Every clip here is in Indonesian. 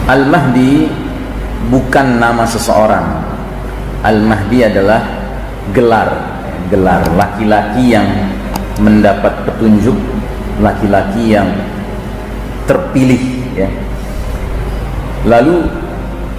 Al-Mahdi bukan nama seseorang. Al-Mahdi adalah gelar laki-laki yang mendapat petunjuk, laki-laki yang terpilih, ya. Lalu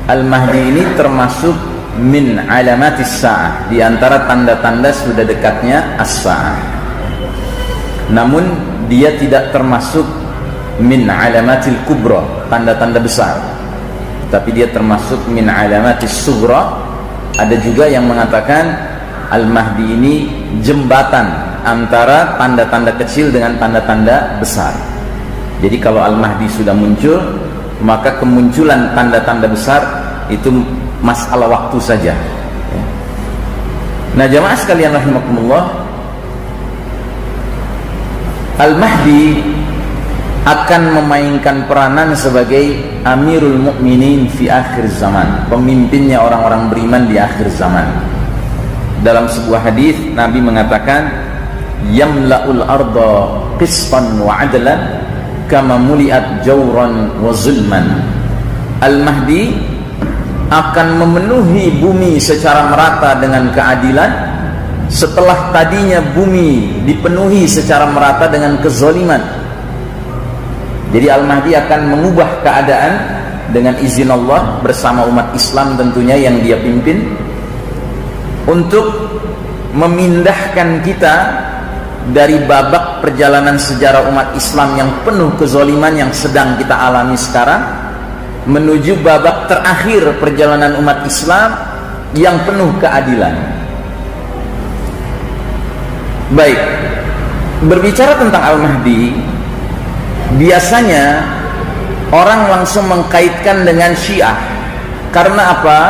Al-Mahdi ini termasuk min alamatis sa'ah, di antara tanda-tanda sudah dekatnya as-sa'ah. Namun dia tidak termasuk min alamatil kubra, tanda-tanda besar, tapi dia termasuk min alamatis sughra. Ada juga yang mengatakan Al-Mahdi ini jembatan antara tanda-tanda kecil dengan tanda-tanda besar. Jadi kalau Al-Mahdi sudah muncul, maka kemunculan tanda-tanda besar itu masalah waktu saja. Nah, jamaah sekalian rahimakumullah, Al-Mahdi akan memainkan peranan sebagai Amirul Mukminin fi akhir zaman, pemimpinnya orang-orang beriman di akhir zaman. Dalam sebuah hadis Nabi mengatakan, yamla'ul arda qistan wa adlan kama muliat jawran wa zulman. Al-Mahdi akan memenuhi bumi secara merata dengan keadilan, setelah tadinya bumi dipenuhi secara merata dengan kezaliman. Jadi Al-Mahdi akan mengubah keadaan dengan izin Allah bersama umat Islam tentunya yang dia pimpin, untuk memindahkan kita dari babak perjalanan sejarah umat Islam yang penuh kezaliman yang sedang kita alami sekarang, menuju babak terakhir perjalanan umat Islam yang penuh keadilan. Baik, berbicara tentang Al-Mahdi, biasanya orang langsung mengkaitkan dengan Syiah. Karena apa?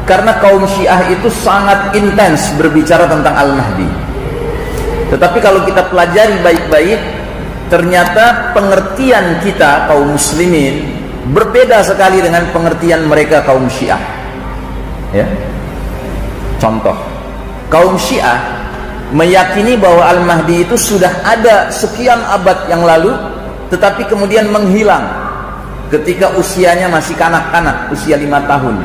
Karena kaum Syiah itu sangat intens berbicara tentang Al-Mahdi. Tetapi kalau kita pelajari baik-baik, ternyata pengertian kita kaum muslimin berbeda sekali dengan pengertian mereka kaum Syiah, ya. Contoh, kaum Syiah meyakini bahwa Al-Mahdi itu sudah ada sekian abad yang lalu, tetapi kemudian menghilang ketika usianya masih kanak-kanak, usia 5 tahun.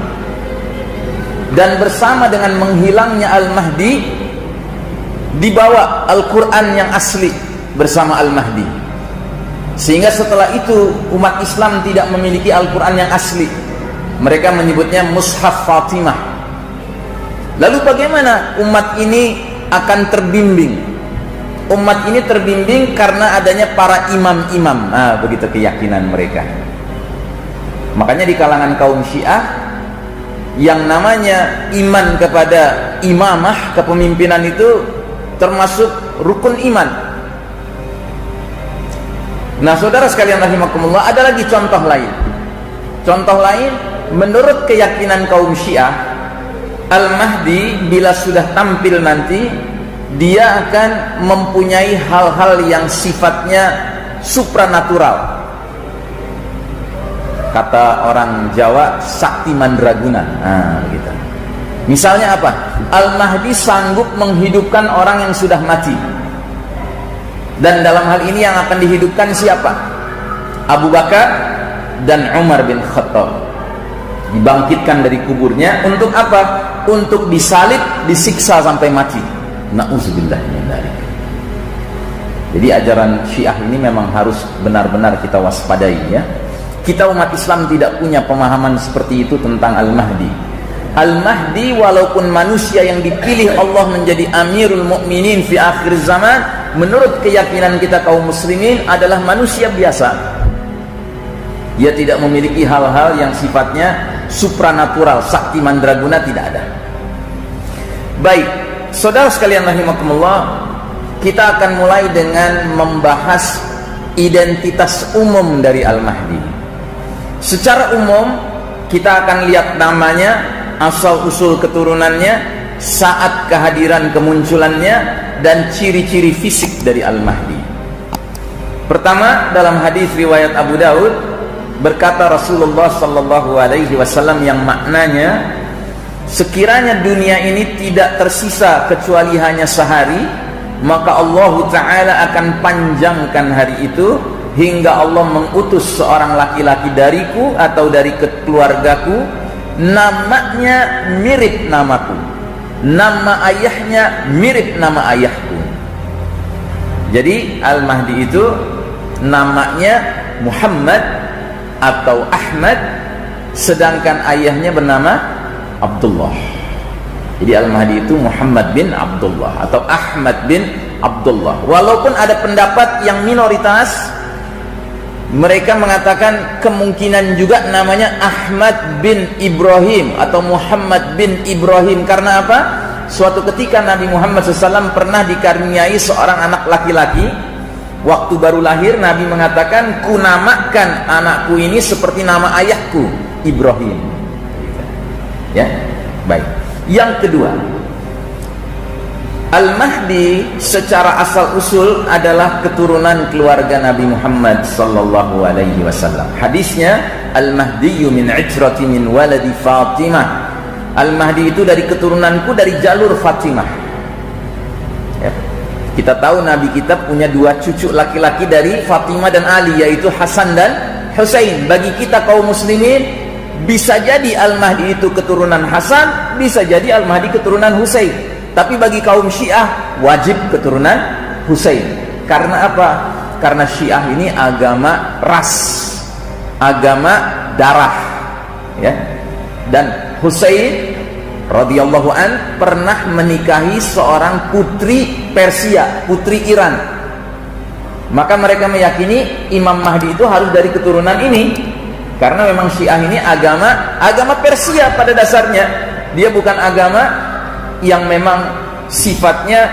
Dan bersama dengan menghilangnya Al-Mahdi, dibawa Al-Quran yang asli bersama Al-Mahdi. Sehingga setelah itu umat Islam tidak memiliki Al-Quran yang asli. Mereka menyebutnya Mushaf Fatimah. Lalu bagaimana umat ini akan terbimbing? Umat ini terbimbing karena adanya para imam-imam. Nah, begitu keyakinan mereka. Makanya di kalangan kaum Syiah, yang namanya iman kepada imamah, kepemimpinan itu termasuk rukun iman. Nah, saudara sekalian rahimakumullah, ada lagi contoh lain. Contoh lain, menurut keyakinan kaum Syiah, Al-Mahdi bila sudah tampil nanti, dia akan mempunyai hal-hal yang sifatnya supranatural. Kata orang Jawa, sakti mandraguna. Nah, gitu. Misalnya apa? Al-Mahdi sanggup menghidupkan orang yang sudah mati. Dan dalam hal ini yang akan dihidupkan siapa? Abu Bakar dan Umar bin Khattab. Dibangkitkan dari kuburnya untuk apa? Untuk disalib, disiksa sampai mati. Na'udzubillah min dzalik. Jadi ajaran Syiah ini memang harus benar-benar kita waspadai, ya. Kita umat Islam tidak punya pemahaman seperti itu tentang Al-Mahdi. Al-Mahdi walaupun manusia yang dipilih Allah menjadi Amirul Mukminin fi akhir zaman, menurut keyakinan kita kaum muslimin adalah manusia biasa. Dia tidak memiliki hal-hal yang sifatnya supranatural, sakti mandraguna, tidak ada. Baik, saudara sekalian rahimakumullah, kita akan mulai dengan membahas identitas umum dari Al-Mahdi. Secara umum kita akan lihat namanya, asal-usul keturunannya, saat kehadiran kemunculannya, dan ciri-ciri fisik dari Al-Mahdi. Pertama, dalam hadis riwayat Abu Daud, berkata Rasulullah sallallahu alaihi wasallam yang maknanya, sekiranya dunia ini tidak tersisa kecuali hanya sehari, maka Allah Ta'ala akan panjangkan hari itu hingga Allah mengutus seorang laki-laki dariku atau dari keluargaku, namanya mirip namaku, nama ayahnya mirip nama ayahku. Jadi Al-Mahdi itu namanya Muhammad atau Ahmad, sedangkan ayahnya bernama Abdullah. Jadi Al-Mahdi itu Muhammad bin Abdullah atau Ahmad bin Abdullah. Walaupun ada pendapat yang minoritas, mereka mengatakan kemungkinan juga namanya Ahmad bin Ibrahim atau Muhammad bin Ibrahim. Karena apa? Suatu ketika Nabi Muhammad SAW pernah dikaruniai seorang anak laki-laki. Waktu baru lahir, Nabi mengatakan, ku namakan anakku ini seperti nama ayahku, Ibrahim. Ya, baik. Yang kedua, Al-Mahdi secara asal-usul adalah keturunan keluarga Nabi Muhammad sallallahu alaihi wasallam. Hadisnya, Al-Mahdi min ijrati min waladi Fatimah. Al-Mahdi itu dari keturunanku, dari jalur Fatimah. Ya. Kita tahu Nabi kita punya dua cucu laki-laki dari Fatimah dan Ali, yaitu Hasan dan Husain. Bagi kita kaum muslimin, bisa jadi Al-Mahdi itu keturunan Hasan, bisa jadi Al-Mahdi keturunan Husain. Tapi bagi kaum Syiah wajib keturunan Husain. Karena apa? Karena Syiah ini agama ras, agama darah, ya. Dan Husain radhiyallahu an pernah menikahi seorang putri Persia, putri Iran. Maka mereka meyakini Imam Mahdi itu harus dari keturunan ini. Karena memang Syiah ini agama Persia pada dasarnya. Dia bukan agama yang memang sifatnya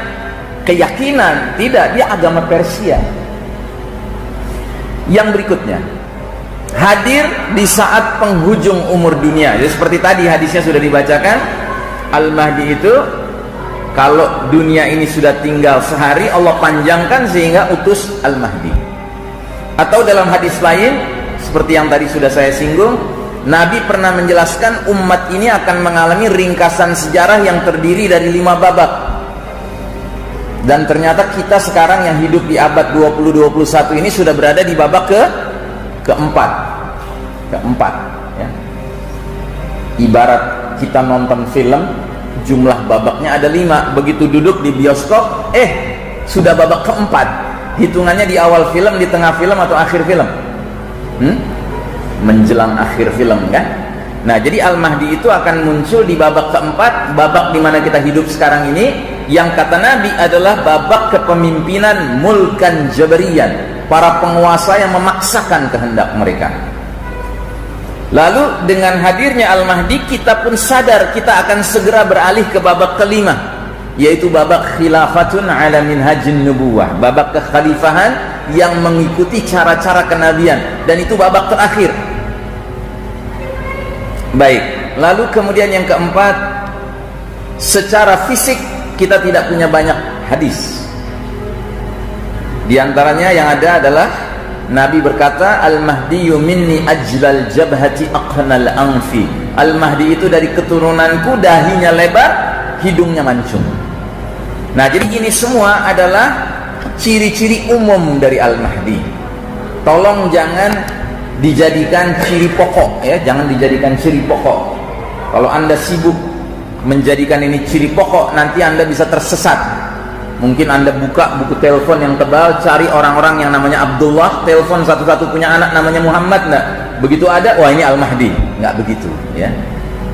keyakinan, tidak, dia agama Persia. Yang berikutnya, hadir di saat penghujung umur dunia. Jadi seperti tadi hadisnya sudah dibacakan, Al-Mahdi itu kalau dunia ini sudah tinggal sehari, Allah panjangkan sehingga utus Al-Mahdi. Atau dalam hadis lain seperti yang tadi sudah saya singgung, Nabi pernah menjelaskan umat ini akan mengalami ringkasan sejarah yang terdiri dari 5 babak. Dan ternyata kita sekarang yang hidup di abad 20-21 ini sudah berada di babak keempat, ya. Ibarat kita nonton film, jumlah babaknya ada 5. Begitu duduk di bioskop, sudah babak keempat. Hitungannya di awal film, di tengah film, atau akhir film? Menjelang akhir film, kan? Nah, jadi Al-Mahdi itu akan muncul di babak keempat, babak di mana kita hidup sekarang ini, yang kata Nabi adalah babak kepemimpinan mulkan jabariyan, para penguasa yang memaksakan kehendak mereka. Lalu dengan hadirnya Al-Mahdi, kita pun sadar kita akan segera beralih ke babak kelima, yaitu babak khilafatun ala minhajin nubuwah, babak kekhalifahan yang mengikuti cara-cara kenabian, dan itu babak terakhir. Baik, lalu kemudian yang keempat, secara fisik kita tidak punya banyak hadis. Di antaranya yang ada adalah Nabi berkata, Al-Mahdiyu minni ajlal jabhati aqnal anfi. Al-Mahdi itu dari keturunanku, dahinya lebar, hidungnya mancung. Nah, jadi ini semua adalah ciri-ciri umum dari Al-Mahdi. Tolong jangan dijadikan ciri pokok, ya, jangan dijadikan ciri pokok. Kalau Anda sibuk menjadikan ini ciri pokok, nanti Anda bisa tersesat. Mungkin Anda buka buku telepon yang tebal, cari orang-orang yang namanya Abdullah, telepon satu-satu punya anak namanya Muhammad, enggak. Begitu ada, wah ini Al-Mahdi. Enggak begitu, ya.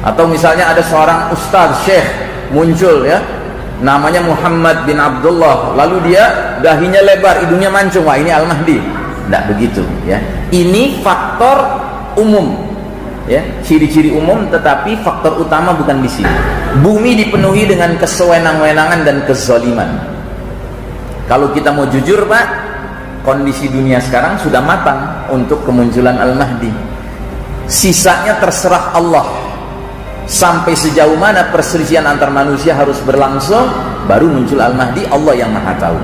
Atau misalnya ada seorang ustaz, syekh muncul, ya, namanya Muhammad bin Abdullah, lalu dia dahinya lebar, hidungnya mancung, wah ini Al-Mahdi. Tidak begitu, ya. Ini faktor umum, ya, ciri-ciri umum, tetapi faktor utama bukan di sini. Bumi dipenuhi dengan kesewenang-wenangan dan kezaliman. Kalau kita mau jujur, Pak, kondisi dunia sekarang sudah matang untuk kemunculan Al-Mahdi. Sisanya terserah Allah. Sampai sejauh mana perselisihan antar manusia harus berlangsung, baru muncul Al-Mahdi, Allah yang Maha tahu.